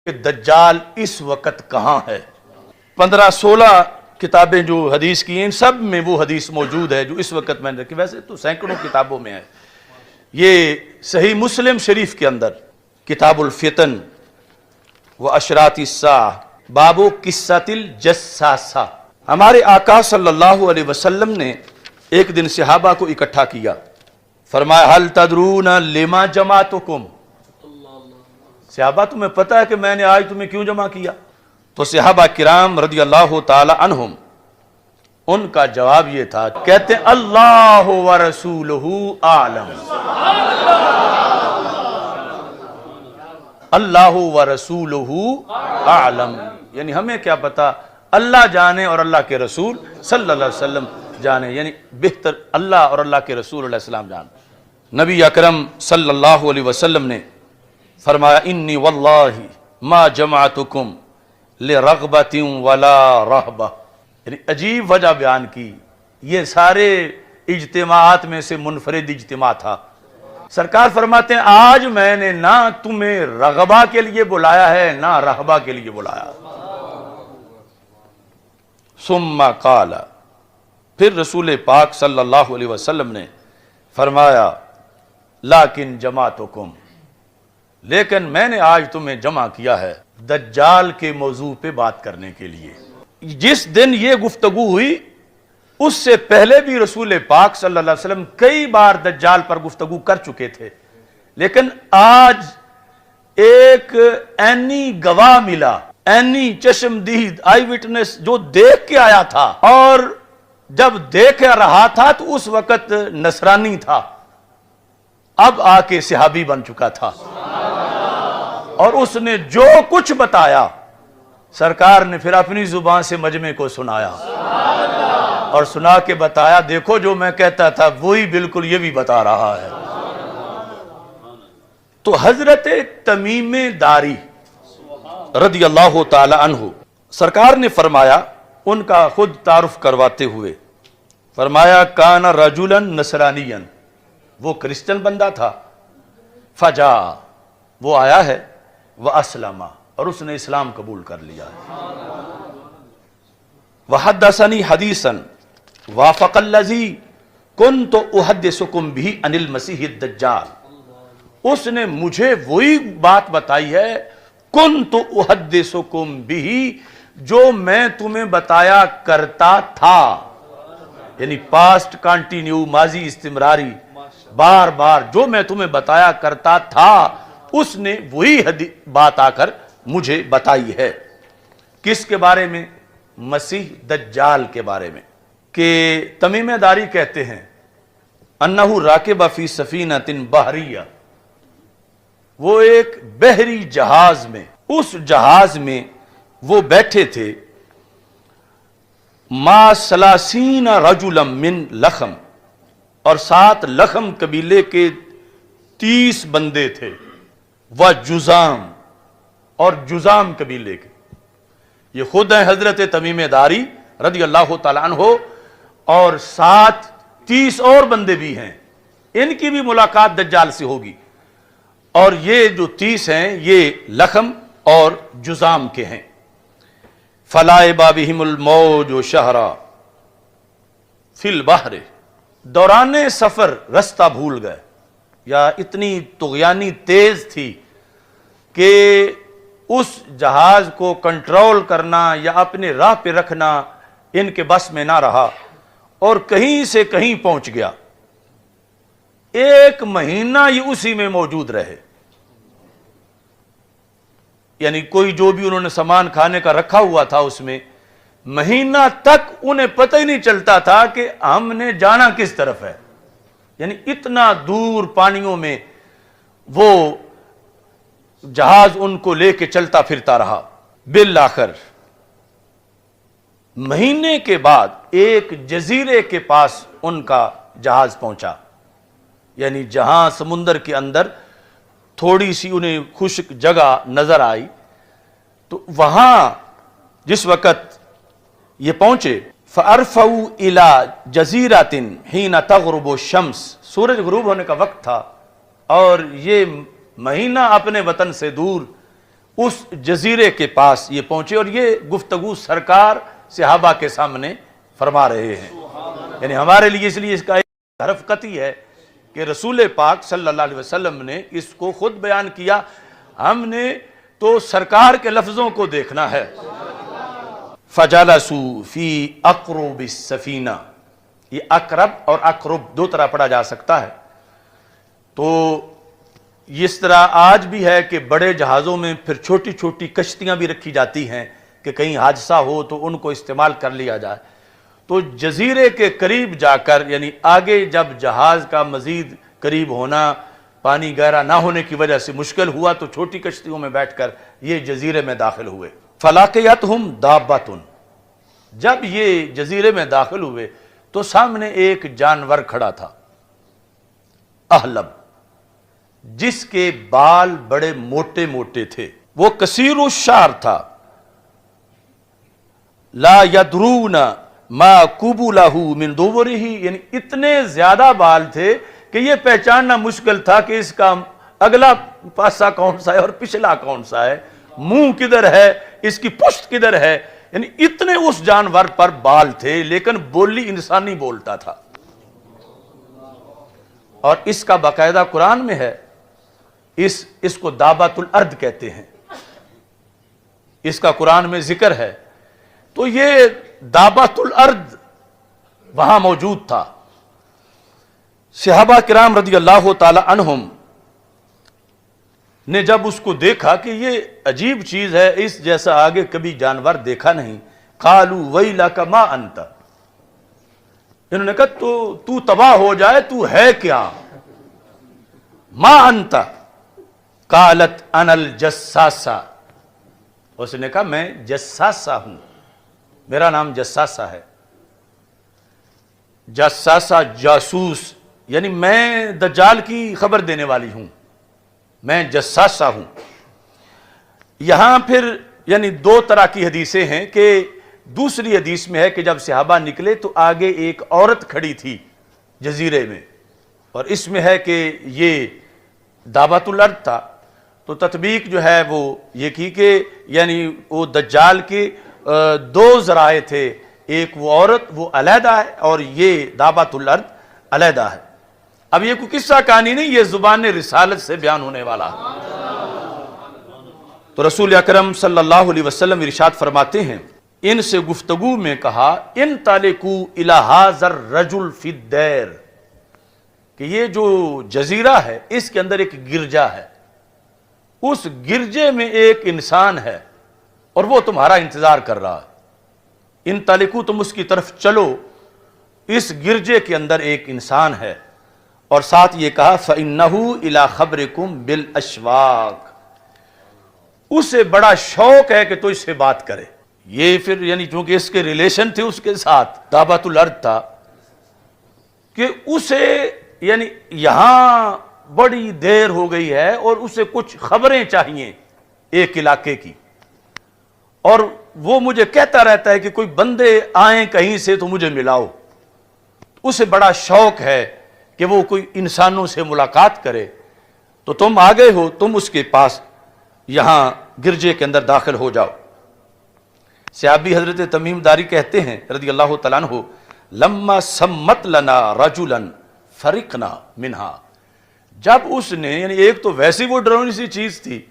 کہ دجال اس وقت کہاں ہے۔ 15-16 کتابیں جو حدیث کی ہیں ان سب میں وہ حدیث موجود ہے جو اس وقت میں نے رکھی، ویسے تو سینکڑوں کتابوں میں ہے۔ یہ صحیح مسلم شریف کے اندر کتاب الفتن و اشراط الساعہ باب قصۃ الجساسہ، ہمارے آقا صلی اللہ علیہ وسلم نے ایک دن صحابہ کو اکٹھا کیا، فرمایا حل تدرون لما جمعتکم، صحابہ تمہیں پتہ ہے کہ میں نے آج تمہیں کیوں جمع کیا؟ تو صحابہ کرام رضی اللہ تعالی عنہم ان کا جواب یہ تھا، کہتے ہیں اللہ ورسولہ اعلم، اللہ ورسولہ اعلم، یعنی ہمیں کیا پتا، اللہ جانے اور اللہ کے رسول صلی اللہ علیہ وسلم جانے، یعنی بہتر اللہ اور اللہ کے رسول علیہ السلام جانے۔ نبی اکرم صلی اللہ علیہ وسلم نے فرمایا انی واللہ ما جمعتکم لرغبت ولا رہبہ، یعنی عجیب وجہ بیان کی، یہ سارے اجتماعات میں سے منفرد اجتماع تھا۔ سرکار فرماتے ہیں آج میں نے نہ تمہیں رغبہ کے لیے بلایا ہے نہ رہبہ کے لیے بلایا۔ ثم قال، پھر رسول پاک صلی اللہ علیہ وسلم نے فرمایا لیکن جمعتکم، لیکن میں نے آج تمہیں جمع کیا ہے دجال کے موضوع پہ بات کرنے کے لیے۔ جس دن یہ گفتگو ہوئی اس سے پہلے بھی رسول پاک صلی اللہ علیہ وسلم کئی بار دجال پر گفتگو کر چکے تھے، لیکن آج ایک عینی گواہ ملا، عینی چشمدید آئی وٹنس جو دیکھ کے آیا تھا، اور جب دیکھ رہا تھا تو اس وقت نصرانی تھا، اب آ کے صحابی بن چکا تھا، اور اس نے جو کچھ بتایا سرکار نے پھر اپنی زبان سے مجمع کو سنایا، اور سنا کے بتایا دیکھو جو میں کہتا تھا وہی بالکل یہ بھی بتا رہا ہے۔ تو حضرت تمیم داری رضی اللہ تعالی عنہ سرکار نے فرمایا، ان کا خود تعارف کرواتے ہوئے فرمایا کان رجلا نصرانیا، وہ کرسچن بندہ تھا، فجا، وہ آیا ہے، واسلم، اور اس نے اسلام قبول کر لیا ہے، وحدثنی حدیثا وافق الذی کنت احدثکم به عن المسیح الدجال، اس نے مجھے وہی بات بتائی ہے کنت احدثکم به جو میں تمہیں بتایا کرتا تھا، یعنی پاسٹ کنٹینیو، ماضی استمراری، بار بار جو میں تمہیں بتایا کرتا تھا اس نے وہی بات آ کر مجھے بتائی ہے۔ کس کے بارے میں؟ مسیح دجال کے بارے میں، کہ تمیم داری کہتے ہیں انہ راکب فی سفینۃ بحریہ، وہ ایک بحری جہاز میں، اس جہاز میں وہ بیٹھے تھے، ما 30 رجلا من لخم، اور 7 لخم قبیلے کے 30 بندے تھے، وجزام، اور جزام قبیلے کے، یہ خود ہیں حضرت تمیم داری رضی اللہ تعالیٰ عنہ، اور 30 اور بندے بھی ہیں، ان کی بھی ملاقات دجال سے ہوگی، اور یہ جو 30 ہیں یہ لخم اور جزام کے ہیں۔ فلائب بہم الموج شہرا فی البحر، دوران سفر رستہ بھول گئے، یا اتنی طغیانی تیز تھی کہ اس جہاز کو کنٹرول کرنا یا اپنے راہ پہ رکھنا ان کے بس میں نہ رہا، اور کہیں سے کہیں پہنچ گیا، 1 مہینہ یہ اسی میں موجود رہے، یعنی کوئی جو بھی انہوں نے سامان کھانے کا رکھا ہوا تھا اس میں، مہینہ تک انہیں پتہ ہی نہیں چلتا تھا کہ ہم نے جانا کس طرف ہے، یعنی اتنا دور پانیوں میں وہ جہاز ان کو لے کے چلتا پھرتا رہا۔ بالآخر مہینے کے بعد ایک جزیرے کے پاس ان کا جہاز پہنچا، یعنی جہاں سمندر کے اندر تھوڑی سی انہیں خشک جگہ نظر آئی، تو وہاں جس وقت یہ پہنچے، فَأَرْفَوْا إِلَى جَزِيرَةٍ حِينَ تَغْرُبُ الشَّمْسِ، سورج غروب ہونے کا وقت تھا، اور یہ مہینہ اپنے وطن سے دور اس جزیرے کے پاس یہ پہنچے، اور یہ گفتگو سرکار صحابہ کے سامنے فرما رہے ہیں. یعنی ہمارے لیے اس لیے اس کا ایک حرف قطعی ہے کہ رسول پاک صلی اللہ علیہ وسلم نے اس کو خود بیان کیا، ہم نے تو سرکار کے لفظوں کو دیکھنا ہے. فَجَلَسُوا فِي أَقْرُبِ السَّفِينَةِ، یہ اقرب اور اقرب دو طرح پڑھا جا سکتا ہے. تو اس طرح آج بھی ہے کہ بڑے جہازوں میں پھر چھوٹی چھوٹی کشتیاں بھی رکھی جاتی ہیں کہ کہیں حادثہ ہو تو ان کو استعمال کر لیا جائے. تو جزیرے کے قریب جا کر، یعنی آگے جب جہاز کا مزید قریب ہونا، پانی گہرا نہ ہونے کی وجہ سے مشکل ہوا، تو چھوٹی کشتیوں میں بیٹھ کر یہ جزیرے میں داخل ہوئے. فَلَاقِيَتْهُمْ دَابَّةٌ، جب یہ جزیرے میں داخل ہوئے تو سامنے ایک جانور کھڑا تھا، احلب، جس کے بال بڑے موٹے موٹے تھے. وہ کثیر الشعر تھا. لا یدرون ما قبلہ من دبرہ، یعنی اتنے زیادہ بال تھے کہ یہ پہچاننا مشکل تھا کہ اس کا اگلا پاسا کون سا ہے اور پچھلا کون سا ہے، منہ کدھر ہے، اس کی پشت کدھر ہے. یعنی اتنے اس جانور پر بال تھے، لیکن بولی انسانی بولتا تھا. اور اس کا باقاعدہ قرآن میں ہے، اس کو دابۃ الارض کہتے ہیں، اس کا قرآن میں ذکر ہے. تو یہ دابۃ الارض وہاں موجود تھا. صحابہ کرام رضی اللہ تعالی عنہم نے جب اس کو دیکھا کہ یہ عجیب چیز ہے، اس جیسا آگے کبھی جانور دیکھا نہیں، قالوا ویلک ما انت، انہوں نے کہا تو تباہ ہو جائے، تو ہے کیا؟ ما انت قالت انا الجساسہ، اس نے کہا میں جساسہ ہوں، میرا نام جساسہ ہے. جساسہ جاسوس، یعنی میں دجال کی خبر دینے والی ہوں، میں جساسہ ہوں. یہاں پھر یعنی دو طرح کی حدیثیں ہیں کہ دوسری حدیث میں ہے کہ جب صحابہ نکلے تو آگے ایک عورت کھڑی تھی جزیرے میں، اور اس میں ہے کہ یہ دعوت الارض تھا. تو تطبیق جو ہے وہ یہ کی کہ یعنی وہ دجال کے دو ذرائع تھے، ایک وہ عورت وہ علیحدہ ہے اور یہ دعوت الارض علیحدہ ہے. اب یہ کوئی قصہ کہانی نہیں، یہ زبان رسالت سے بیان ہونے والا ہے. تو رسول اکرم صلی اللہ علیہ وسلم ارشاد فرماتے ہیں، ان سے گفتگو میں کہا انطلقوا الی ھذا الرجل فی الدیر، کہ یہ جو جزیرہ ہے اس کے اندر ایک گرجا ہے، اس گرجے میں ایک انسان ہے اور وہ تمہارا انتظار کر رہا ہے. انطلقوا، تم اس کی طرف چلو، اس گرجے کے اندر ایک انسان ہے. اور ساتھ یہ کہا فَإِنَّهُ إِلَىٰ خَبْرِكُمْ بِالْأَشْوَاقِ، اسے بڑا شوق ہے کہ تو اس سے بات کرے. یہ پھر یعنی چونکہ اس کے ریلیشن تھے اس کے ساتھ، دعوت الارض تھا، کہ اسے یعنی یہاں بڑی دیر ہو گئی ہے اور اسے کچھ خبریں چاہیے ایک علاقے کی، اور وہ مجھے کہتا رہتا ہے کہ کوئی بندے آئیں کہیں سے تو مجھے ملاؤ. اسے بڑا شوق ہے کہ وہ کوئی انسانوں سے ملاقات کرے. تو تم آ گئے ہو، تم اس کے پاس یہاں گرجے کے اندر داخل ہو جاؤ. صحابی حضرت تمیم داری کہتے ہیں رضی اللہ تعالیٰ عنہ، لما سمت لنا رجلا فرقنا منہا، جب اس نے یعنی ایک تو ویسی وہ ڈرونی سی چیز تھی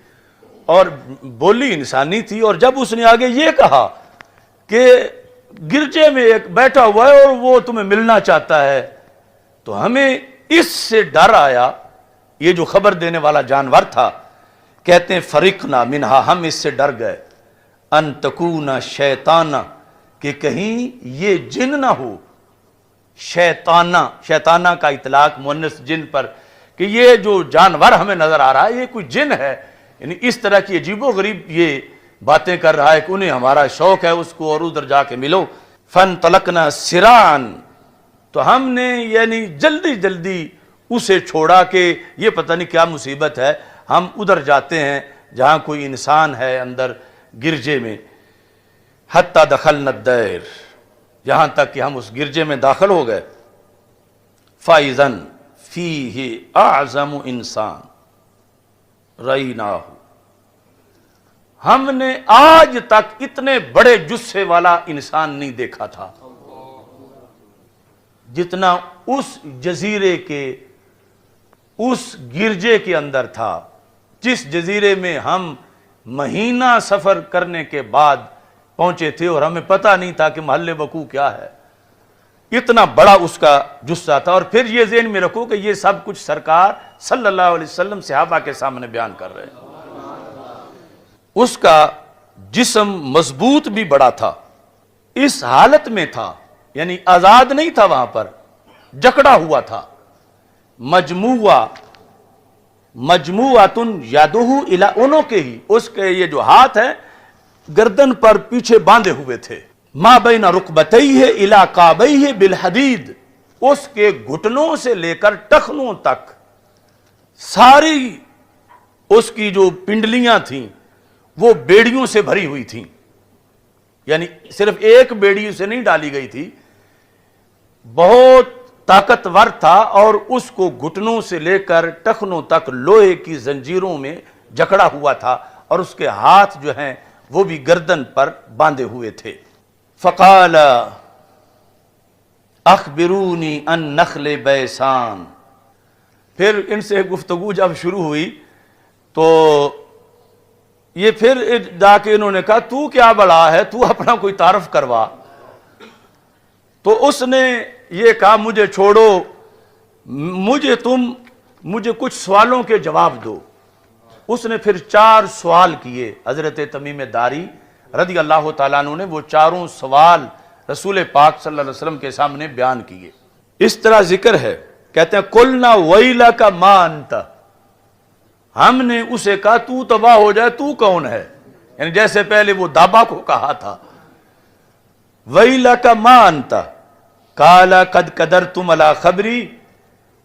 اور بولی انسانی تھی، اور جب اس نے آگے یہ کہا کہ گرجے میں ایک بیٹھا ہوا ہے اور وہ تمہیں ملنا چاہتا ہے، تو ہمیں اس سے ڈر آیا. یہ جو خبر دینے والا جانور تھا، کہتے ہیں فرقنا منہا، ہم اس سے ڈر گئے، ان تکون شیطانہ، کہ کہیں یہ جن نہ ہو. شیطانہ کا اطلاق مؤنث جن پر، کہ یہ جو جانور ہمیں نظر آ رہا ہے یہ کوئی جن ہے، یعنی اس طرح کی عجیب و غریب یہ باتیں کر رہا ہے کہ انہیں ہمارا شوق ہے اس کو اور ادھر جا کے ملو. فانطلقنا سراعا، تو ہم نے یعنی جلدی جلدی اسے چھوڑا کہ یہ پتہ نہیں کیا مصیبت ہے، ہم ادھر جاتے ہیں جہاں کوئی انسان ہے اندر گرجے میں. حتی دخلنا الدیر، یہاں تک کہ ہم اس گرجے میں داخل ہو گئے. فَإِذًا فِيهِ أَعْظَمُ إِنسان رَأَيْنَاهُ، ہم نے آج تک اتنے بڑے جثے والا انسان نہیں دیکھا تھا جتنا اس جزیرے کے اس گرجے کے اندر تھا، جس جزیرے میں ہم مہینہ سفر کرنے کے بعد پہنچے تھے اور ہمیں پتہ نہیں تھا کہ محل وقوع کیا ہے۔ اتنا بڑا اس کا جثہ تھا، اور پھر یہ ذہن میں رکھو کہ یہ سب کچھ سرکار صلی اللہ علیہ وسلم صحابہ کے سامنے بیان کر رہے ہیں۔ اس کا جسم مضبوط بھی بڑا تھا، اس حالت میں تھا، یعنی آزاد نہیں تھا، وہاں پر جکڑا ہوا تھا۔ مجموعاتن یادہ الی عنقہ، اس کے یہ جو ہاتھ ہیں گردن پر پیچھے باندھے ہوئے تھے۔ ما بین رکبتیہ الی کعبیہ بالحدید، اس کے گھٹنوں سے لے کر ٹخنوں تک ساری اس کی جو پنڈلیاں تھیں وہ بیڑیوں سے بھری ہوئی تھیں، یعنی صرف ایک بیڑی سے نہیں ڈالی گئی تھی، بہت طاقتور تھا، اور اس کو گھٹنوں سے لے کر ٹخنوں تک لوہے کی زنجیروں میں جکڑا ہوا تھا، اور اس کے ہاتھ جو ہیں وہ بھی گردن پر باندھے ہوئے تھے۔ فقال اخبرونی عن نخل بیسان، پھر ان سے گفتگو جب شروع ہوئی تو یہ پھر جا کے انہوں نے کہا تو کیا بڑا ہے، تو اپنا کوئی تعارف کروا۔ تو اس نے یہ کہا مجھے چھوڑو، مجھے کچھ سوالوں کے جواب دو۔ اس نے پھر 4 سوال کیے، حضرت تمیم داری رضی اللہ تعالیٰ عنہ نے وہ چاروں سوال رسول پاک صلی اللہ علیہ وسلم کے سامنے بیان کیے۔ اس طرح ذکر ہے، کہتے ہیں قلنا ویلک ما انت، ہم نے اسے کہا تو تباہ ہو جائے، تو کون ہے، یعنی جیسے پہلے وہ دابا کو کہا تھا۔ ویلک ما انت قال قد قدرتم علی خبری،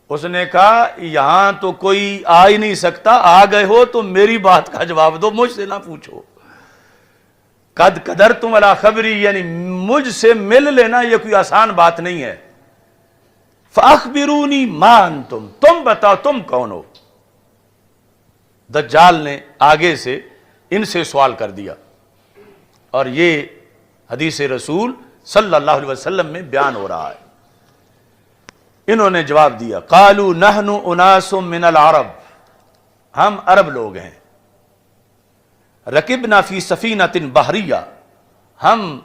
اس نے کہا یہاں تو کوئی آ ہی نہیں سکتا، آ گئے ہو تو میری بات کا جواب دو، مجھ سے نہ پوچھو۔ قد قدرتم علی خبری، یعنی مجھ سے مل لینا یہ کوئی آسان بات نہیں ہے۔ فاخبرونی ما انتم، تم بتاؤ تم کون ہو۔ دجال نے آگے سے ان سے سوال کر دیا، اور یہ حدیث رسول صلی اللہ علیہ وسلم میں بیان ہو رہا ہے۔ انہوں نے جواب دیا قالوا نحن اناس من العرب، ہم عرب لوگ ہیں، رکبنا فی سفینۃ بحریہ، ہم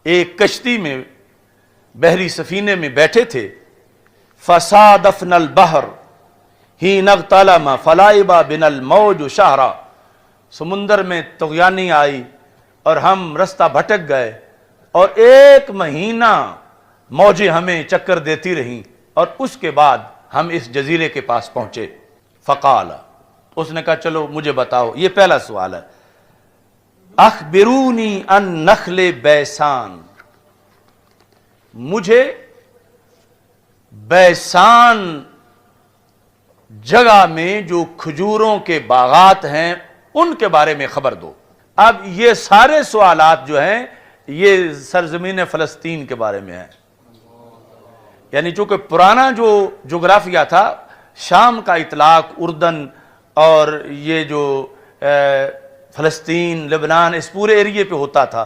ایک کشتی میں بحری سفینے میں بیٹھے تھے، فصادفنا البحر حین اغتلم فلعب بنا الموج شہرا، سمندر میں طغیانی آئی اور ہم رستہ بھٹک گئے، اور 1 مہینہ موجیں ہمیں چکر دیتی رہیں، اور اس کے بعد ہم اس جزیرے کے پاس پہنچے۔ فقال، اس نے کہا چلو مجھے بتاؤ، یہ پہلا سوال ہے، اخبرونی عن نخل بیسان، مجھے بیسان جگہ میں جو کھجوروں کے باغات ہیں ان کے بارے میں خبر دو۔ اب یہ سارے سوالات جو ہیں یہ سرزمین فلسطین کے بارے میں ہیں، یعنی چونکہ پرانا جو جغرافیہ تھا، شام کا اطلاق اردن اور یہ جو فلسطین، لبنان، اس پورے ایریے پہ ہوتا تھا،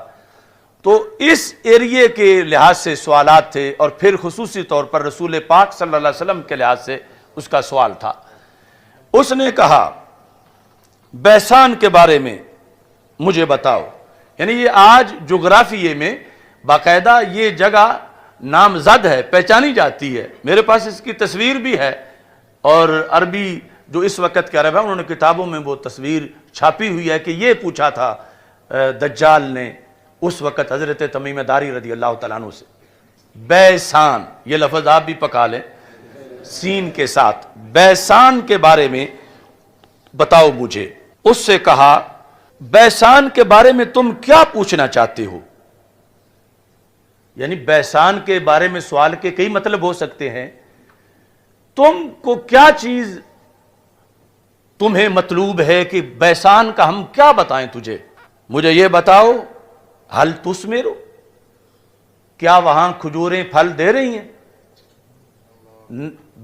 تو اس ایریے کے لحاظ سے سوالات تھے، اور پھر خصوصی طور پر رسول پاک صلی اللہ علیہ وسلم کے لحاظ سے اس کا سوال تھا۔ اس نے کہا بیسان کے بارے میں مجھے بتاؤ، یعنی یہ آج جغرافیے میں باقاعدہ یہ جگہ نامزد ہے، پہچانی جاتی ہے، میرے پاس اس کی تصویر بھی ہے، اور عربی جو اس وقت کے عرب ہیں انہوں نے کتابوں میں وہ تصویر چھاپی ہوئی ہے کہ یہ پوچھا تھا دجال نے اس وقت حضرت تمیم داری رضی اللہ تعالیٰ عنہ سے، بیسان، یہ لفظ آپ بھی پکا لیں سین کے ساتھ، بیسان کے بارے میں بتاؤ مجھے۔ اس سے کہا بیسان کے بارے میں تم کیا پوچھنا چاہتے ہو، یعنی بیسان کے بارے میں سوال کے کئی مطلب ہو سکتے ہیں، تم کو کیا چیز تمہیں مطلوب ہے کہ بیسان کا ہم کیا بتائیں تجھے، مجھے یہ بتاؤ حل تثمر، کیا وہاں کھجوریں پھل دے رہی ہیں،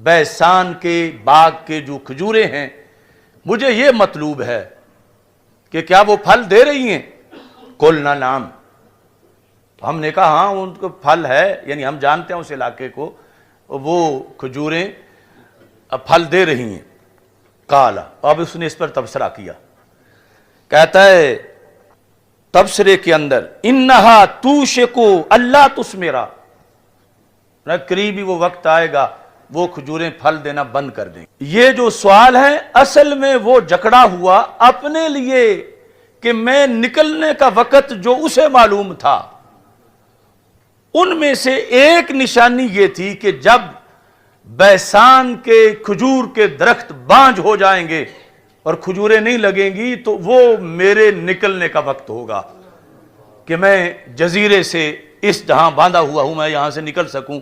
بیسان کے باغ کے جو کھجوریں ہیں مجھے یہ مطلوب ہے۔ کہ کیا وہ پھل دے رہی ہیں؟ قلنا نعم، ہم نے کہا ہاں ان کو پھل ہے، یعنی ہم جانتے ہیں اس علاقے کو، وہ کھجوریں پھل دے رہی ہیں۔ قال، اب اس نے اس پر تبصرہ کیا، کہتا ہے تبصرے کے اندر انہا توشکو اللہ تثمرا، قریبی وہ وقت آئے گا وہ کھجوریں پھل دینا بند کر دیں گے۔ یہ جو سوال ہے اصل میں وہ جکڑا ہوا اپنے لیے کہ میں نکلنے کا وقت جو اسے معلوم تھا، ان میں سے ایک نشانی یہ تھی کہ جب بیسان کے کھجور کے درخت بانج ہو جائیں گے اور کھجوریں نہیں لگیں گی تو وہ میرے نکلنے کا وقت ہوگا کہ میں جزیرے سے اس جہاں باندھا ہوا ہوں میں یہاں سے نکل سکوں۔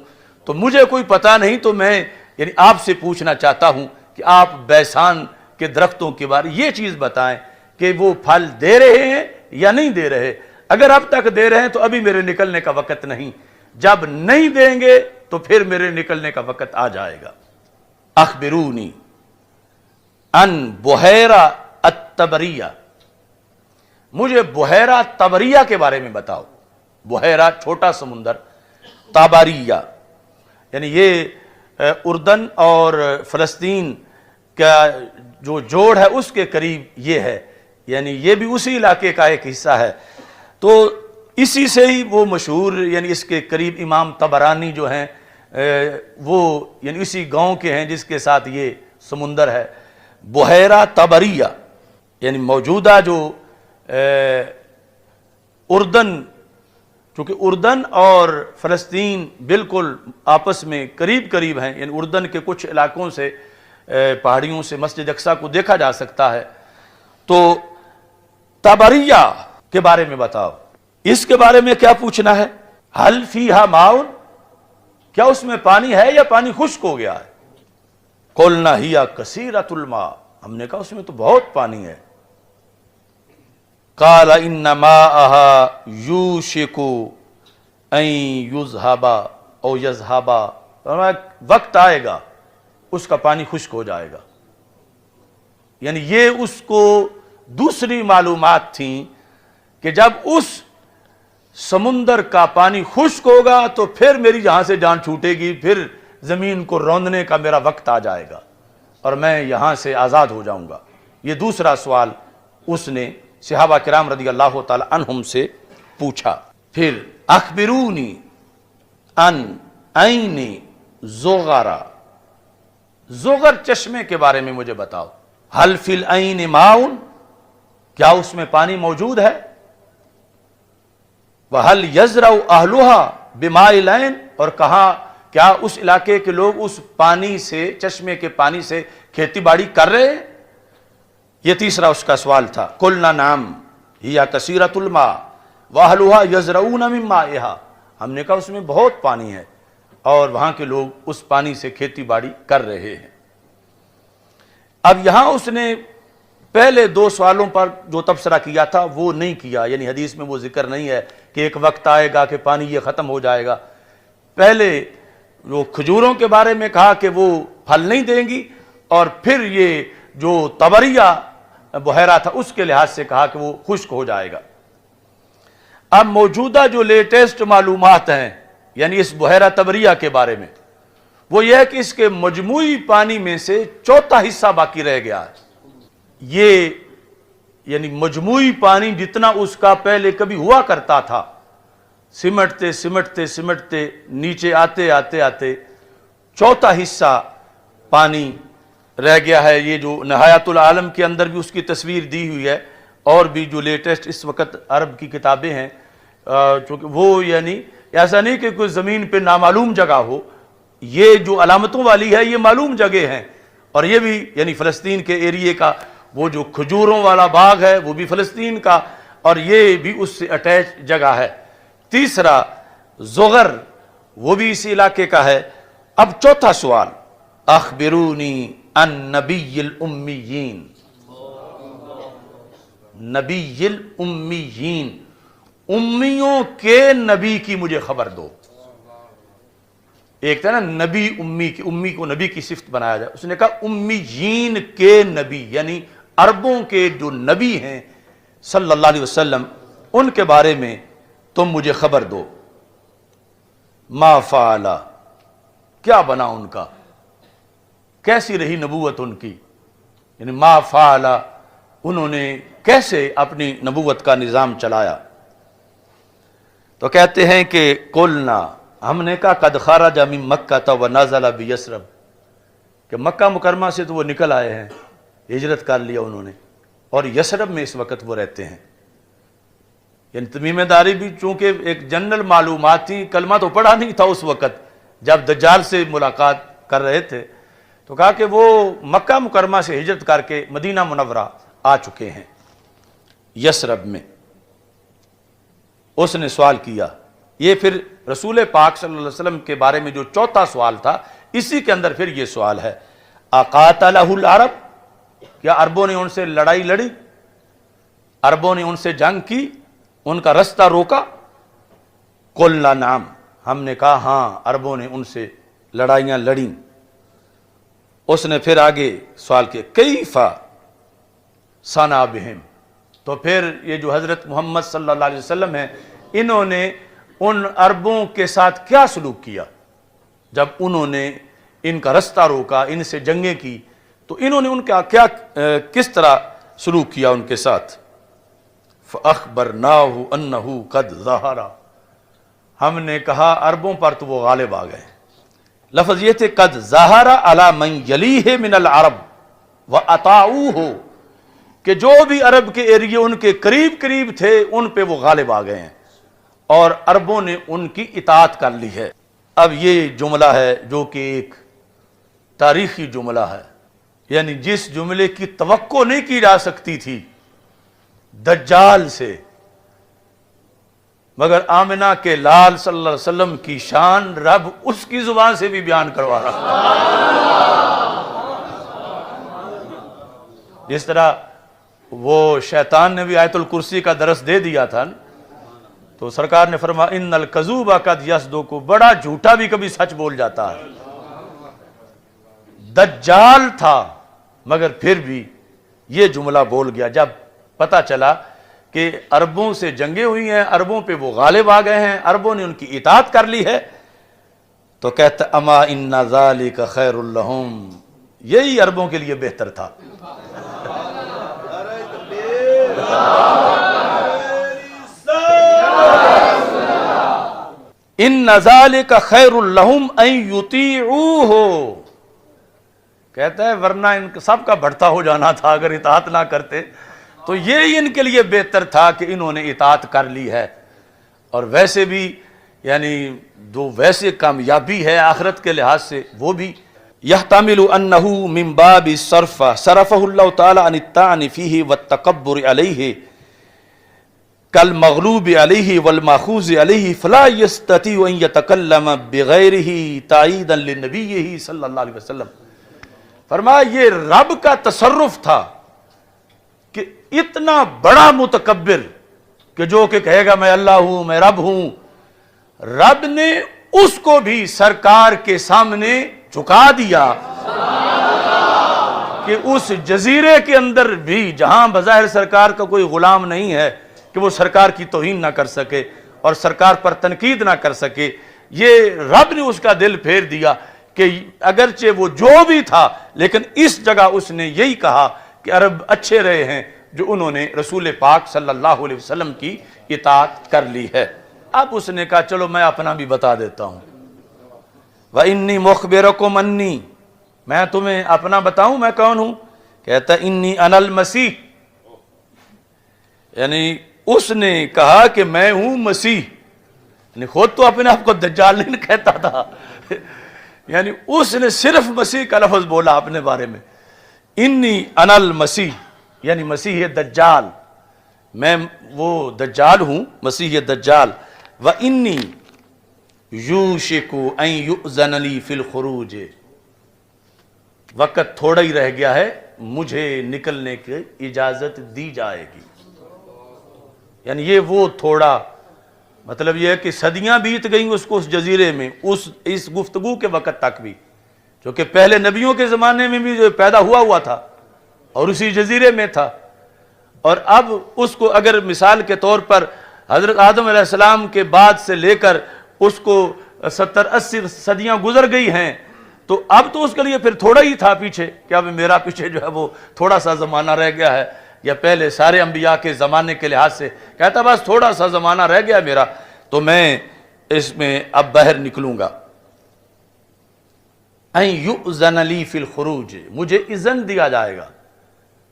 تو مجھے کوئی پتہ نہیں، تو میں یعنی آپ سے پوچھنا چاہتا ہوں کہ آپ بیسان کے درختوں کے بارے یہ چیز بتائیں کہ وہ پھل دے رہے ہیں یا نہیں دے رہے۔ اگر اب تک دے رہے ہیں تو ابھی میرے نکلنے کا وقت نہیں، جب نہیں دیں گے تو پھر میرے نکلنے کا وقت آ جائے گا۔ اخبرونی ان بحیرہ الطبریہ، مجھے بحیرہ طبریہ کے بارے میں بتاؤ۔ بحیرہ چھوٹا سمندر، طبریہ یعنی یہ اردن اور فلسطین کا جو جوڑ ہے اس کے قریب یہ ہے، یعنی یہ بھی اسی علاقے کا ایک حصہ ہے۔ تو اسی سے ہی وہ مشہور، یعنی اس کے قریب امام طبرانی جو ہیں وہ یعنی اسی گاؤں کے ہیں جس کے ساتھ یہ سمندر ہے۔ بحیرہ طبریہ یعنی موجودہ جو اردن، چونکہ اردن اور فلسطین بالکل آپس میں قریب قریب ہیں، یعنی اردن کے کچھ علاقوں سے پہاڑیوں سے مسجد اقصیٰ کو دیکھا جا سکتا ہے۔ تو طبریہ کے بارے میں بتاؤ، اس کے بارے میں کیا پوچھنا ہے؟ حل فیہا ماء، کیا اس میں پانی ہے یا پانی خشک ہو گیا ہے؟ قلنا ہی کثیرۃ الماء، ہم نے کہا اس میں تو بہت پانی ہے۔ قال ان ماءها یوشک ان یذهب او یذهب، وقت آئے گا اس کا پانی خشک ہو جائے گا۔ یعنی یہ اس کو دوسری معلومات تھیں کہ جب اس سمندر کا پانی خشک ہوگا تو پھر میری یہاں سے جان چھوٹے گی، پھر زمین کو روندنے کا میرا وقت آ جائے گا اور میں یہاں سے آزاد ہو جاؤں گا۔ یہ دوسرا سوال اس نے صحابہ کرام رضی اللہ تعالی عنہم سے پوچھا۔ پھر اخبرونی ان عین زغر، زغر چشمے کے بارے میں مجھے بتاؤ۔ حل فی العین ماء، کیا اس میں پانی موجود ہے؟ وَهَلْ يَزْرَعُ أَهْلُهَا بِمَاءِ الْعَيْنِ، اور کہاں کیا اس علاقے کے لوگ اس پانی سے، چشمے کے پانی سے کھیتی باڑی کر رہے ہیں؟ یہ تیسرا اس کا سوال تھا۔ قُلْنَا نَعَمْ هِيَ كَثِيرَةُ الْمَاءِ وَأَهْلُهَا يَزْرَعُونَ مِن مَّائِهَا، ہم نے کہا اس میں بہت پانی ہے اور وہاں کے لوگ اس پانی سے کھیتی باڑی کر رہے ہیں۔ اب یہاں اس نے پہلے دو سوالوں پر جو تبصرہ کیا تھا وہ نہیں کیا، یعنی حدیث میں وہ ذکر نہیں ہے کہ ایک وقت آئے گا کہ پانی یہ ختم ہو جائے گا۔ پہلے جو کھجوروں کے بارے میں کہا کہ وہ پھل نہیں دیں گی، اور پھر یہ جو طبریہ بحیرہ تھا اس کے لحاظ سے کہا کہ وہ خشک ہو جائے گا۔ اب موجودہ جو لیٹسٹ معلومات ہیں یعنی اس بحیرہ طبریہ کے بارے میں، وہ یہ ہے کہ اس کے مجموعی پانی میں سے چوتھا حصہ باقی رہ گیا ہے۔ یہ یعنی مجموعی پانی جتنا اس کا پہلے کبھی ہوا کرتا تھا، سمٹتے سمٹتے سمٹتے نیچے آتے آتے آتے چوتھا حصہ پانی رہ گیا ہے۔ یہ جو نہایت العالم کے اندر بھی اس کی تصویر دی ہوئی ہے، اور بھی جو لیٹسٹ اس وقت عرب کی کتابیں ہیں، چونکہ وہ یعنی ایسا نہیں کہ کوئی زمین پہ نامعلوم جگہ ہو، یہ جو علامتوں والی ہے یہ معلوم جگہ ہیں، اور یہ بھی یعنی فلسطین کے ایریے کا وہ جو کھجوروں والا باغ ہے وہ بھی فلسطین کا، اور یہ بھی اس سے اٹیچ جگہ ہے۔ تیسرا زغر وہ بھی اسی علاقے کا ہے۔ اب چوتھا سوال، اخبرونی عن نبی الامیین، نبی الامیین، امیوں کے نبی کی مجھے خبر دو۔ ایک تھا نا نبی امی کی، امی کو نبی کی صفت بنایا جائے، اس نے کہا امیین کے نبی، یعنی عربوں کے جو نبی ہیں صلی اللہ علیہ وسلم ان کے بارے میں تم مجھے خبر دو۔ ما فعل، کیا بنا ان کا، کیسی رہی نبوت ان کی، یعنی ما فعل انہوں نے کیسے اپنی نبوت کا نظام چلایا۔ تو کہتے ہیں کہ قلنا، ہم نے کہا قد خرج من مکہ ونزل بیثرب، کہ مکہ مکرمہ سے تو وہ نکل آئے ہیں، ہجرت کر لیا انہوں نے، اور یثرب میں اس وقت وہ رہتے ہیں۔ یعنی تمیم داری بھی چونکہ ایک جنرل معلومات تھی، کلمہ تو پڑھا نہیں تھا اس وقت جب دجال سے ملاقات کر رہے تھے، تو کہا کہ وہ مکہ مکرمہ سے ہجرت کر کے مدینہ منورہ آ چکے ہیں یثرب میں۔ اس نے سوال کیا، یہ پھر رسول پاک صلی اللہ علیہ وسلم کے بارے میں جو چوتھا سوال تھا، اسی کے اندر پھر یہ سوال ہے، اقاتلہ العرب، کیا عربوں نے ان سے لڑائی لڑی، عربوں نے ان سے جنگ کی، ان کا رستہ روکا؟ قلنا نعم، ہم نے کہا ہاں عربوں نے ان سے لڑائیاں لڑیں۔ اس نے پھر آگے سوال کیا کیف صنع بہم، تو پھر یہ جو حضرت محمد صلی اللہ علیہ وسلم ہیں، انہوں نے ان عربوں کے ساتھ کیا سلوک کیا جب انہوں نے ان کا رستہ روکا، ان سے جنگیں کی، تو انہوں نے ان کا کیا کس طرح سلوک کیا ان کے ساتھ؟ فَأَخْبَرْنَاهُ أَنَّهُ قَدْ ظَهَرَ، ہم نے کہا عربوں پر تو وہ غالب آ گئے۔ لفظ یہ تھے قد ظَهَرَ عَلَى مَنْ يَلِيهِ مِنَ الْعَرَبِ وَأَطَاعُوهُ، کہ جو بھی عرب کے ایریے ان کے قریب قریب تھے ان پہ وہ غالب آ گئے ہیں اور عربوں نے ان کی اطاعت کر لی ہے۔ اب یہ جملہ ہے جو کہ ایک تاریخی جملہ ہے، یعنی جس جملے کی توقع نہیں کی جا سکتی تھی دجال سے، مگر آمنہ کے لال صلی اللہ علیہ وسلم کی شان رب اس کی زبان سے بھی بیان کروا رہا۔ جس طرح وہ شیطان نے بھی آیت الکرسی کا درس دے دیا تھا، تو سرکار نے فرمایا ان الکذوب قد یصدق، بڑا جھوٹا بھی کبھی سچ بول جاتا ہے۔ دجال تھا مگر پھر بھی یہ جملہ بول گیا جب پتہ چلا کہ عربوں سے جنگیں ہوئی ہیں، عربوں پہ وہ غالب آ گئے ہیں، عربوں نے ان کی اطاعت کر لی ہے، تو کہتا اما ان ذالک خیر لہم، یہی عربوں کے لیے بہتر تھا۔ ان ذالک خیر لہم ان یطیعوہ، کہتا ہے ورنہ ان سب کا بھٹتا ہو جانا تھا اگر اطاعت نہ کرتے، تو یہ ان کے لیے بہتر تھا کہ انہوں نے اطاعت کر لی ہے۔ اور ویسے بھی یعنی جو ویسے کامیابی ہے آخرت کے لحاظ سے وہ بھی یحتمل انہ من باب الصرف صرفہ اللہ تعالی عن الطعن فیہ والتکبر علیہ کالمغلوب علیہ والماخوذ علیہ فلا یستطیع ان یتکلم بغیرہ تائیدا لنبیہ صلی اللہ علیہ وسلم۔ فرمایا یہ رب کا تصرف تھا کہ اتنا بڑا متکبر کہ جو کہ کہے گا میں اللہ ہوں، میں رب ہوں، رب نے اس کو بھی سرکار کے سامنے جھکا دیا کہ اس جزیرے کے اندر بھی جہاں بظاہر سرکار کا کوئی غلام نہیں ہے کہ وہ سرکار کی توہین نہ کر سکے اور سرکار پر تنقید نہ کر سکے، یہ رب نے اس کا دل پھیر دیا کہ اگرچہ وہ جو بھی تھا لیکن اس جگہ اس نے یہی کہا کہ عرب اچھے رہے ہیں جو انہوں نے رسول پاک صلی اللہ علیہ وسلم کی اطاعت کر لی ہے۔ اب اس نے کہا چلو میں اپنا بھی بتا دیتا ہوں، وَإِنِّي مُخْبِرُكُمْ أَنِّي، میں تمہیں اپنا بتاؤں میں کون ہوں؟ کہتا انی انا المسیح، یعنی اس نے کہا کہ میں ہوں مسیح، یعنی خود تو اپنے آپ کو دجال نہیں کہتا تھا، یعنی اس نے صرف مسیح کا لفظ بولا اپنے بارے میں، انی انا المسیح، یعنی مسیح دجال، میں وہ دجال ہوں، مسیح دجال۔ وَإِنِّي یوشک ان یؤذن لی فی الخروج، وقت تھوڑا ہی رہ گیا ہے مجھے نکلنے کی اجازت دی جائے گی، یعنی یہ وہ تھوڑا مطلب یہ ہے کہ صدیاں بیت گئیں اس کو اس جزیرے میں، اس گفتگو کے وقت تک بھی، جو کہ پہلے نبیوں کے زمانے میں بھی جو پیدا ہوا تھا اور اسی جزیرے میں تھا، اور اب اس کو اگر مثال کے طور پر حضرت آدم علیہ السلام کے بعد سے لے کر اس کو 70-80 صدیاں گزر گئی ہیں، تو اب تو اس کے لیے پھر تھوڑا ہی تھا پیچھے، کہ اب میرا پیچھے جو ہے وہ تھوڑا سا زمانہ رہ گیا ہے، یا پہلے سارے انبیاء کے زمانے کے لحاظ سے کہتا بس تھوڑا سا زمانہ رہ گیا میرا، تو میں اس میں اب باہر نکلوں گا۔ ان یؤذن لی فی الخروج، مجھے اذن دیا جائے گا،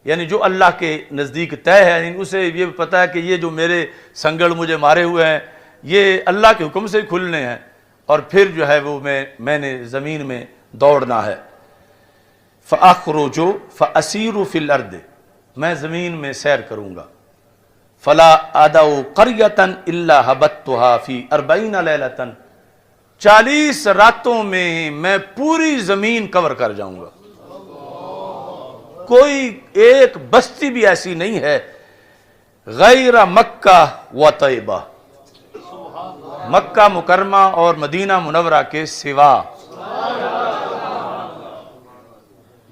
یعنی جو اللہ کے نزدیک طے ہے، یعنی اسے یہ پتا ہے کہ یہ جو میرے سنگڑ مجھے مارے ہوئے ہیں یہ اللہ کے حکم سے کھلنے ہیں، اور پھر جو ہے وہ میں نے زمین میں دوڑنا ہے۔ فاخرج فاسیر فی الارض، میں زمین میں سیر کروں گا۔ فلا ادعو قریۃ الا هبتها فی 40 لیلۃ، 40 راتوں میں پوری زمین کور کر جاؤں گا، کوئی ایک بستی بھی ایسی نہیں ہے غیر مکہ و طیبہ، مکہ مکرمہ اور مدینہ منورہ کے سوا۔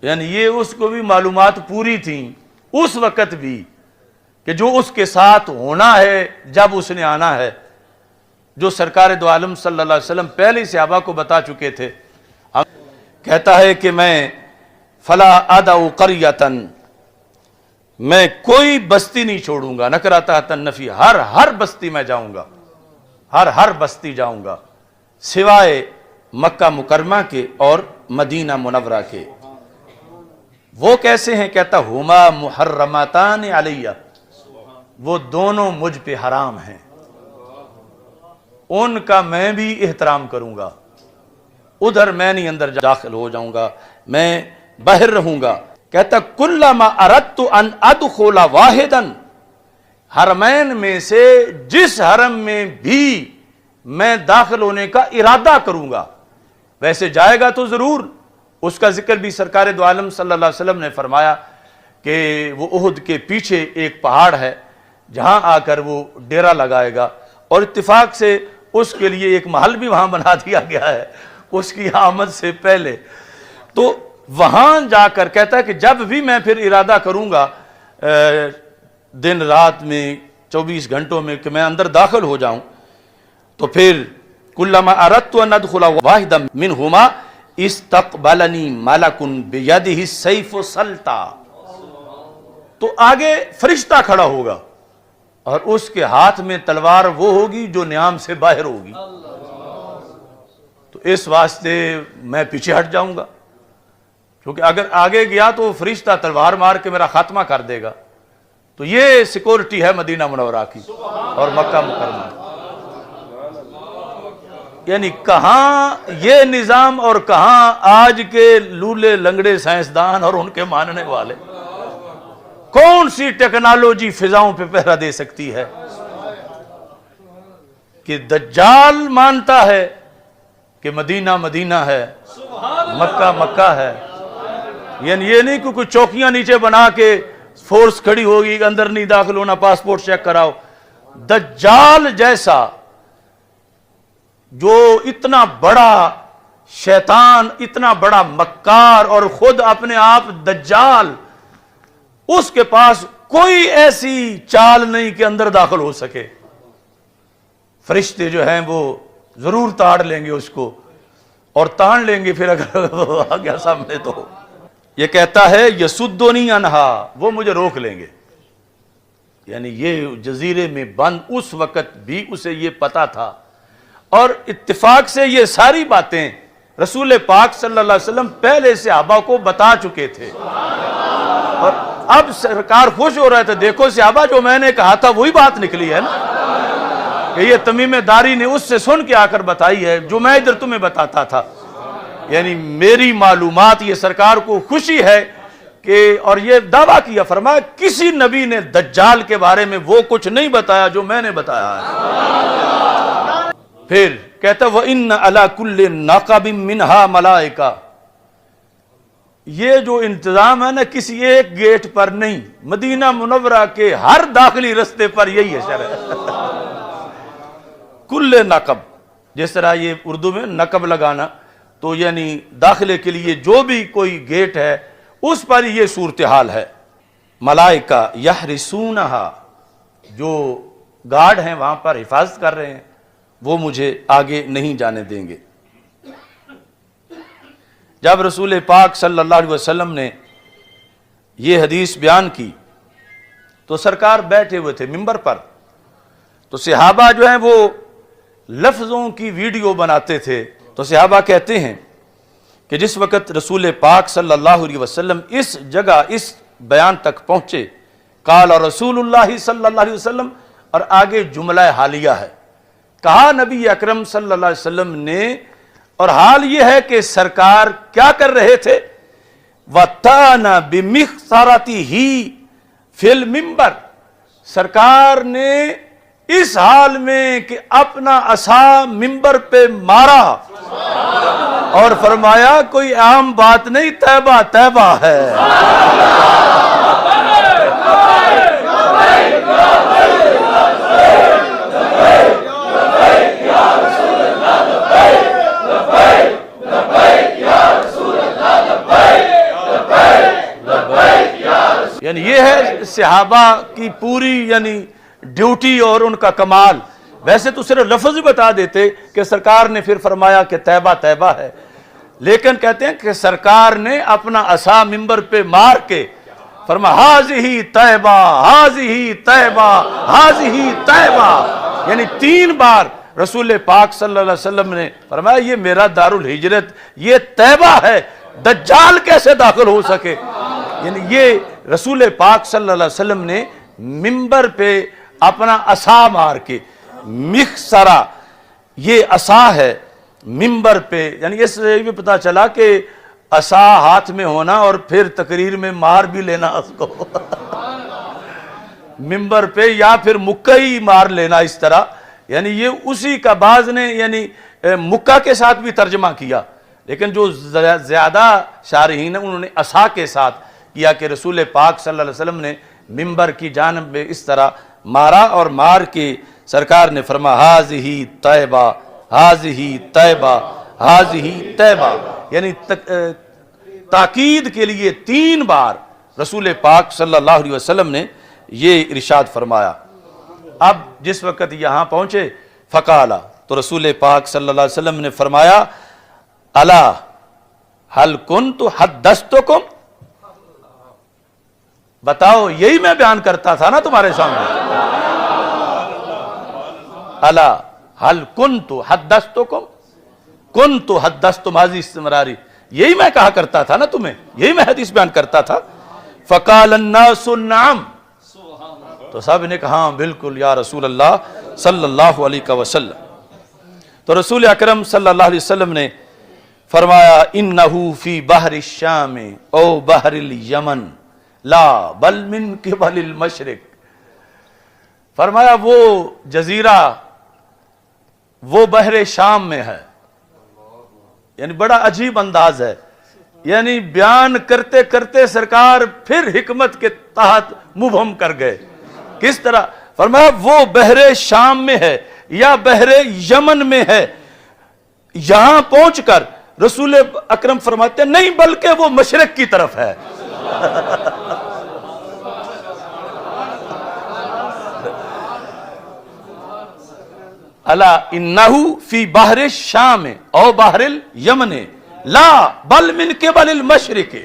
یعنی یہ اس کو بھی معلومات پوری تھیں اس وقت بھی کہ جو اس کے ساتھ ہونا ہے جب اس نے آنا ہے، جو سرکار دو عالم صلی اللہ علیہ وسلم پہلے صحابہ کو بتا چکے تھے۔ کہتا ہے کہ میں فلا ادعو قریۃ، میں کوئی بستی نہیں چھوڑوں گا، نکراتہ تنفی، ہر بستی میں جاؤں گا، ہر بستی جاؤں گا سوائے مکہ مکرمہ کے اور مدینہ منورہ کے۔ وہ کیسے ہیں؟ کہتا ہما محرماتان علیہ، وہ دونوں مجھ پہ حرام ہیں، ان کا میں بھی احترام کروں گا، ادھر میں نہیں اندر داخل ہو جاؤں گا، میں باہر رہوں گا۔ کہتا کلما اردت ان ادخل واحدا، حرمین میں سے جس حرم میں بھی میں داخل ہونے کا ارادہ کروں گا، ویسے جائے گا تو ضرور، اس کا ذکر بھی سرکار دو عالم صلی اللہ علیہ وسلم نے فرمایا کہ وہ احد کے پیچھے ایک پہاڑ ہے جہاں آ کر وہ ڈیرا لگائے گا، اور اتفاق سے اس کے لیے ایک محل بھی وہاں بنا دیا گیا ہے اس کی آمد سے پہلے۔ تو وہاں جا کر کہتا ہے کہ جب بھی میں پھر ارادہ کروں گا دن رات میں 24 گھنٹوں میں کہ میں اندر داخل ہو جاؤں، تو پھر کلما اردت ان ادخل واحدا منہما استقبلنی ملک بیدہ السیف سلطا، تو آگے فرشتہ کھڑا ہوگا اور اس کے ہاتھ میں تلوار وہ ہوگی جو نیام سے باہر ہوگی، تو اس واسطے میں پیچھے ہٹ جاؤں گا، کیونکہ اگر آگے گیا تو فرشتہ تلوار مار کے میرا خاتمہ کر دے گا۔ تو یہ سیکورٹی ہے مدینہ منورہ کی اور مکہ مکرمہ، یعنی کہاں یہ نظام اور کہاں آج کے لولے لنگڑے سائنسدان اور ان کے ماننے والے، کون سی ٹیکنالوجی فضاؤں پہ پہرا دے سکتی ہے کہ دجال مانتا ہے کہ مدینہ مدینہ ہے، مکہ مکہ ہے، یعنی یہ نہیں کہ کوئی چوکیاں نیچے بنا کے فورس کھڑی ہوگی اندر نہیں داخل ہونا، پاسپورٹ چیک کراؤ۔ دجال جیسا جو اتنا بڑا شیطان، اتنا بڑا مکار اور خود اپنے آپ دجال، اس کے پاس کوئی ایسی چال نہیں کہ اندر داخل ہو سکے۔ فرشتے جو ہیں وہ ضرور تاڑ لیں گے اس کو، اور تان لیں گے پھر اگر آ گیا سامنے تو۔ یہ کہتا ہے یسدنی عنہا، وہ مجھے روک لیں گے، یعنی یہ جزیرے میں بند اس وقت بھی اسے یہ پتا تھا، اور اتفاق سے یہ ساری باتیں رسول پاک صلی اللہ علیہ وسلم پہلے صحابہ کو بتا چکے تھے، اور اب سرکار خوش ہو رہے تھے، دیکھو صحابہ جو میں نے کہا تھا وہی بات نکلی ہے نا، کہ یہ تمیم داری نے اس سے سن کے آ کر بتائی ہے جو میں ادھر تمہیں بتاتا تھا۔ یعنی میری معلومات، یہ سرکار کو خوشی ہے کہ، اور یہ دعویٰ کیا، فرمایا کسی نبی نے دجال کے بارے میں وہ کچھ نہیں بتایا جو میں نے بتایا ہے۔ پھر کہتا وَإِنَّ عَلَى كُلِّ نَاقَبٍ مِّنْهَا مَلَائِكَةٌ، یہ جو انتظام ہے نا کسی ایک گیٹ پر نہیں، مدینہ منورہ کے ہر داخلی رستے پر یہی ہے شرع۔ کل نقب، جس طرح یہ اردو میں نقب لگانا، تو یعنی داخلے کے لیے جو بھی کوئی گیٹ ہے اس پر یہ صورتحال ہے۔ ملائکہ یحرسونہا، جو گارڈ ہیں وہاں پر حفاظت کر رہے ہیں، وہ مجھے آگے نہیں جانے دیں گے۔ جب رسول پاک صلی اللہ علیہ وسلم نے یہ حدیث بیان کی تو سرکار بیٹھے ہوئے تھے ممبر پر، تو صحابہ جو ہیں وہ لفظوں کی ویڈیو بناتے تھے۔ تو صحابہ کہتے ہیں کہ جس وقت رسول پاک صلی اللہ علیہ وسلم اس جگہ اس بیان تک پہنچے، قال رسول اللہ صلی اللہ علیہ وسلم، اور آگے جملہ حالیہ ہے، کہا نبی اکرم صلی اللہ علیہ وسلم نے، اور حال یہ ہے کہ سرکار کیا کر رہے تھے، وَتَانَ بِمِخْصَرَتِهِ فِي الْمِنبَرِ، سرکار نے اس حال میں کہ اپنا عصا منبر پہ مارا اور فرمایا کوئی عام بات نہیں، طیبہ طیبہ ہے۔ یعنی یہ ہے صحابہ کی پوری یعنی ڈیوٹی اور ان کا کمال۔ ویسے تو صرف لفظ ہی بتا دیتے کہ سرکار نے پھر فرمایا کہ طیبہ طیبہ ہے، لیکن کہتے ہیں کہ سرکار نے اپنا عصا منبر پہ مار کے فرمایا ہاذہ طیبہ ہاذہ طیبہ ہاذہ طیبہ، یعنی 3 بار رسول پاک صلی اللہ علیہ وسلم نے فرمایا یہ میرا دارالہجرت، یہ طیبہ ہے، دجال کیسے داخل ہو سکے۔ یعنی یہ رسول پاک صلی اللہ علیہ وسلم نے منبر پہ اپنا عصا مار کے، مخصرہ یہ عصا ہے منبر پہ، یعنی اس سے بھی پتا چلا کہ عصا ہاتھ میں ہونا اور پھر تقریر میں مار بھی لینا اس کو منبر پہ، یا پھر مکہ ہی مار لینا اس طرح، یعنی یہ اسی کا بعض نے یعنی مکہ کے ساتھ بھی ترجمہ کیا، لیکن جو زیادہ شارحین ہیں انہوں نے عصا کے ساتھ کیا کہ رسول پاک صلی اللہ علیہ وسلم نے منبر کی جانب میں اس طرح مارا، اور مار کے سرکار نے فرمایا ہاذہ طیبہ ہاذہ طیبہ ہاذہ طیبہ، یعنی تاکید کے لیے 3 بار رسول پاک صلی اللہ علیہ وسلم نے یہ ارشاد فرمایا۔ اب جس وقت یہاں پہنچے فقالا، تو رسول پاک صلی اللہ علیہ وسلم نے فرمایا الا هل كنت حدثتكم، بتاؤ یہی میں بیان کرتا تھا نا تمہارے سامنے، الا هل كنت حدثتكم، كنت حدثتم هذه استمراری، یہی میں کہا کرتا تھا نا تمہیں، یہی میں حدیث بیان کرتا تھا۔ فقال الناس نعم، تو سب نے کہا بالکل یا رسول اللہ صلی اللہ علیہ وسلم۔ تو رسول اکرم صلی اللہ علیہ وسلم نے فرمایا انہو فی بحر الشام او بحر الیمن لا بل من قبل المشرق، فرمایا وہ جزیرہ وہ بحر شام میں ہے، یعنی بڑا عجیب انداز ہے، یعنی بیان کرتے کرتے سرکار پھر حکمت کے تحت مبہم کر گئے۔ کس طرح؟ فرمایا وہ بحر شام میں ہے یا بحر یمن میں ہے۔ یہاں پہنچ کر رسول اکرم فرماتے ہیں نہیں بلکہ وہ مشرق کی طرف ہے۔ الا انہو فی بحر الشام او بحر الیمن لا بل من قبل المشرق،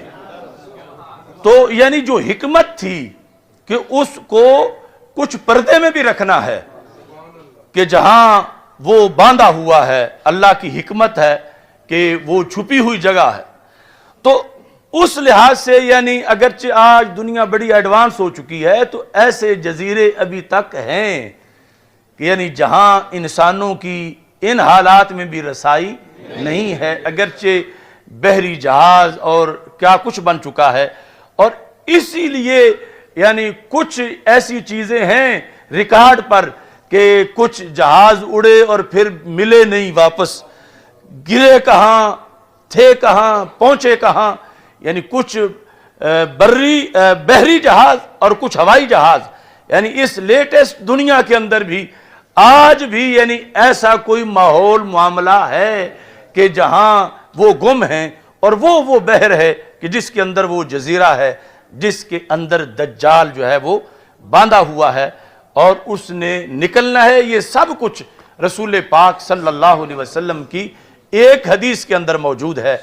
تو یعنی جو حکمت تھی کہ اس کو کچھ پردے میں بھی رکھنا ہے کہ جہاں وہ باندھا ہوا ہے، اللہ کی حکمت ہے کہ وہ چھپی ہوئی جگہ ہے۔ تو اس لحاظ سے یعنی اگرچہ آج دنیا بڑی ایڈوانس ہو چکی ہے تو ایسے جزیرے ابھی تک ہیں کہ یعنی جہاں انسانوں کی ان حالات میں بھی رسائی نہیں ہے، اگرچہ بحری جہاز اور کیا کچھ بن چکا ہے، اور اسی لیے یعنی کچھ ایسی چیزیں ہیں ریکارڈ پر کہ کچھ جہاز اڑے اور پھر ملے نہیں واپس، گرے کہاں تھے کہاں پہنچے کہاں، یعنی کچھ بحری جہاز اور کچھ ہوائی جہاز، یعنی اس لیٹسٹ دنیا کے اندر بھی آج بھی یعنی ایسا کوئی ماحول معاملہ ہے کہ جہاں وہ گم ہیں، اور وہ بحر ہے کہ جس کے اندر وہ جزیرہ ہے جس کے اندر دجال جو ہے وہ باندھا ہوا ہے اور اس نے نکلنا ہے. یہ سب کچھ رسول پاک صلی اللہ علیہ وسلم کی ایک حدیث کے اندر موجود ہے.